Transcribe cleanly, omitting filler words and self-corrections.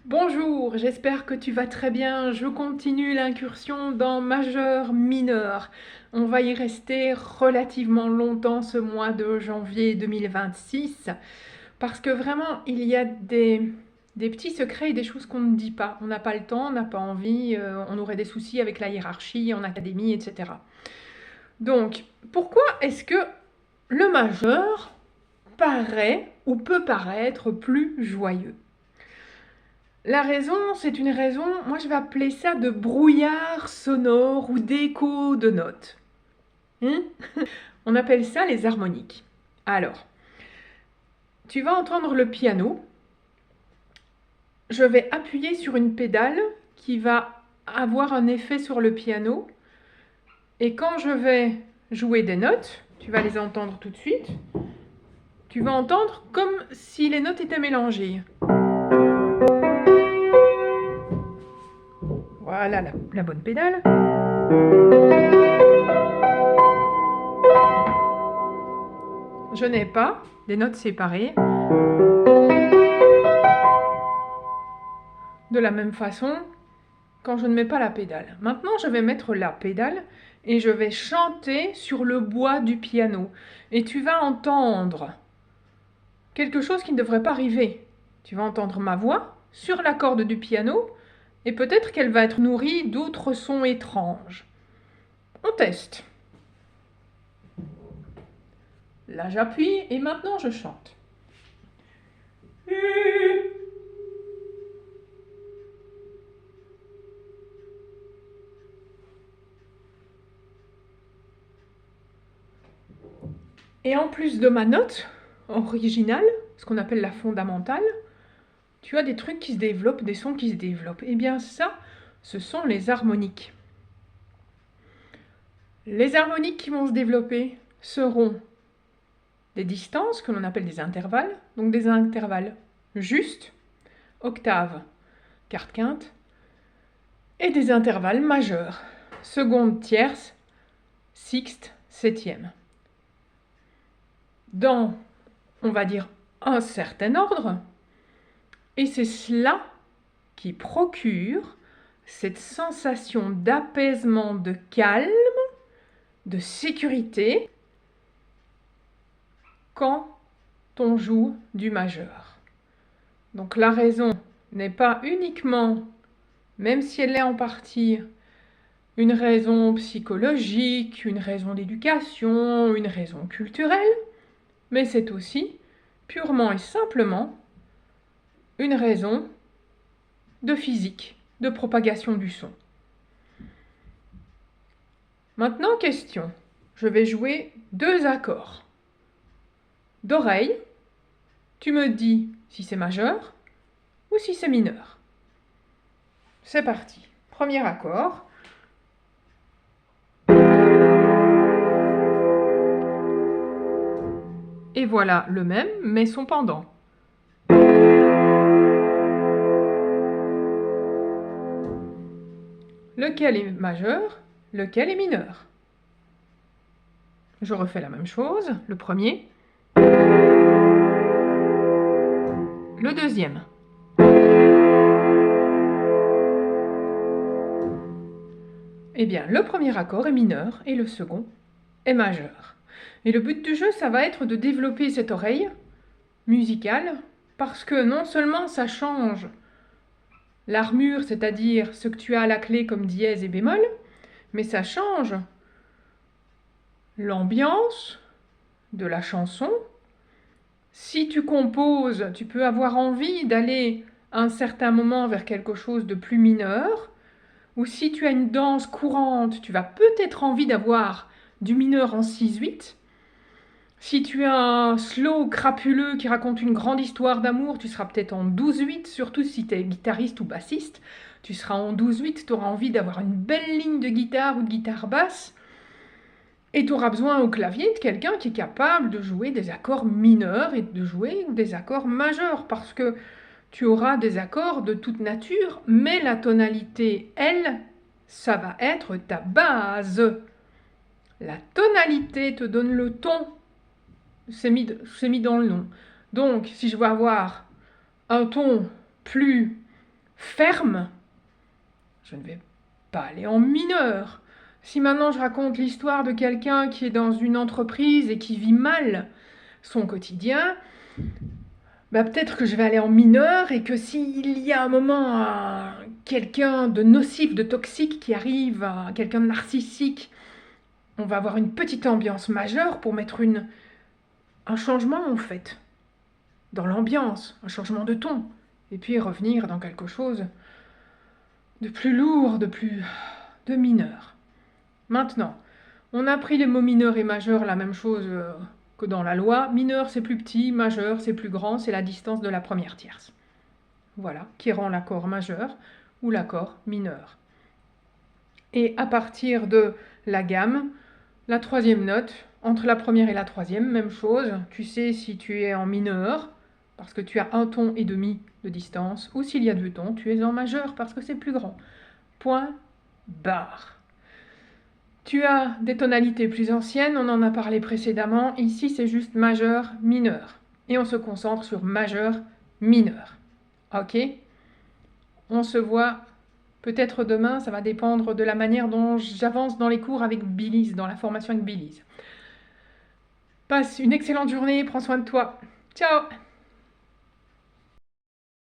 Bonjour, j'espère que tu vas très bien. Je continue l'incursion dans majeur mineur. On va y rester relativement longtemps ce mois de janvier 2026 parce que vraiment il y a des petits secrets et des choses qu'on ne dit pas. On n'a pas le temps, on n'a pas envie, on aurait des soucis avec la hiérarchie en académie, etc. Donc, pourquoi est-ce que le majeur paraît ou peut paraître plus joyeux? La raison, c'est une raison, moi je vais appeler ça de brouillard sonore ou d'écho de notes. Hein? On appelle ça les harmoniques. Alors, tu vas entendre le piano. Je vais appuyer sur une pédale qui va avoir un effet sur le piano. Et quand je vais jouer des notes, tu vas les entendre tout de suite, tu vas entendre comme si les notes étaient mélangées. Voilà la bonne pédale. Je n'ai pas des notes séparées. De la même façon, quand je ne mets pas la pédale. Maintenant, je vais mettre la pédale et je vais chanter sur le bois du piano. Et tu vas entendre quelque chose qui ne devrait pas arriver. Tu vas entendre ma voix sur la corde du piano et peut-être qu'elle va être nourrie d'autres sons étranges. On teste. Là, j'appuie et maintenant je chante. Et en plus de ma note originale, ce qu'on appelle la fondamentale, tu as des trucs qui se développent, des sons qui se développent. Et bien ça, ce sont les harmoniques. Les harmoniques qui vont se développer seront des distances que l'on appelle des intervalles, donc des intervalles justes, octave, quarte quinte, et des intervalles majeurs, seconde, tierce, sixte, septième. Dans, on va dire, un certain ordre, et c'est cela qui procure cette sensation d'apaisement, de calme, de sécurité quand on joue du majeur. Donc la raison n'est pas uniquement, même si elle est en partie une raison psychologique, une raison d'éducation, une raison culturelle, mais c'est aussi purement et simplement une raison de physique, de propagation du son. Maintenant, question. Je vais jouer deux accords. D'oreille, tu me dis si c'est majeur ou si c'est mineur. C'est parti. Premier accord. Et voilà le même, mais son pendant. Lequel est majeur, lequel est mineur? Je refais la même chose, le premier. Le deuxième. Eh bien, le premier accord est mineur et le second est majeur. Et le but du jeu, ça va être de développer cette oreille musicale parce que non seulement ça change l'armure, c'est-à-dire ce que tu as à la clé comme dièse et bémol, mais ça change l'ambiance de la chanson. Si tu composes, tu peux avoir envie d'aller à un certain moment vers quelque chose de plus mineur, ou si tu as une danse courante, tu vas peut-être envie d'avoir du mineur en 6/8. Si tu as un slow crapuleux qui raconte une grande histoire d'amour, tu seras peut-être en 12/8, surtout si tu es guitariste ou bassiste. Tu seras en 12/8, tu auras envie d'avoir une belle ligne de guitare ou de guitare basse. Et tu auras besoin au clavier de quelqu'un qui est capable de jouer des accords mineurs et de jouer des accords majeurs, parce que tu auras des accords de toute nature, mais la tonalité, elle, ça va être ta base. La tonalité te donne le ton. C'est mis dans le nom. Donc, si je veux avoir un ton plus ferme, je ne vais pas aller en mineur. Si maintenant je raconte l'histoire de quelqu'un qui est dans une entreprise et qui vit mal son quotidien, bah peut-être que je vais aller en mineur et que s'il y a un moment quelqu'un de nocif, de toxique qui arrive, quelqu'un de narcissique, on va avoir une petite ambiance majeure pour mettre un changement en fait, dans l'ambiance, un changement de ton, et puis revenir dans quelque chose de plus lourd, de mineur. Maintenant, on a pris les mots mineur et majeur, la même chose que dans la loi. Mineur, c'est plus petit, majeur, c'est plus grand, c'est la distance de la première tierce. Voilà, qui rend l'accord majeur ou l'accord mineur. Et à partir de la gamme, la troisième note, entre la première et la troisième, même chose. Tu sais si tu es en mineur, parce que tu as un ton et demi de distance, ou s'il y a deux tons, tu es en majeur, parce que c'est plus grand. Point barre. Tu as des tonalités plus anciennes, on en a parlé précédemment. Ici, c'est juste majeur, mineur. Et on se concentre sur majeur, mineur. Ok? On se voit peut-être demain, ça va dépendre de la manière dont j'avance dans les cours avec Billys, dans la formation avec Billys. Passe une excellente journée, prends soin de toi. Ciao!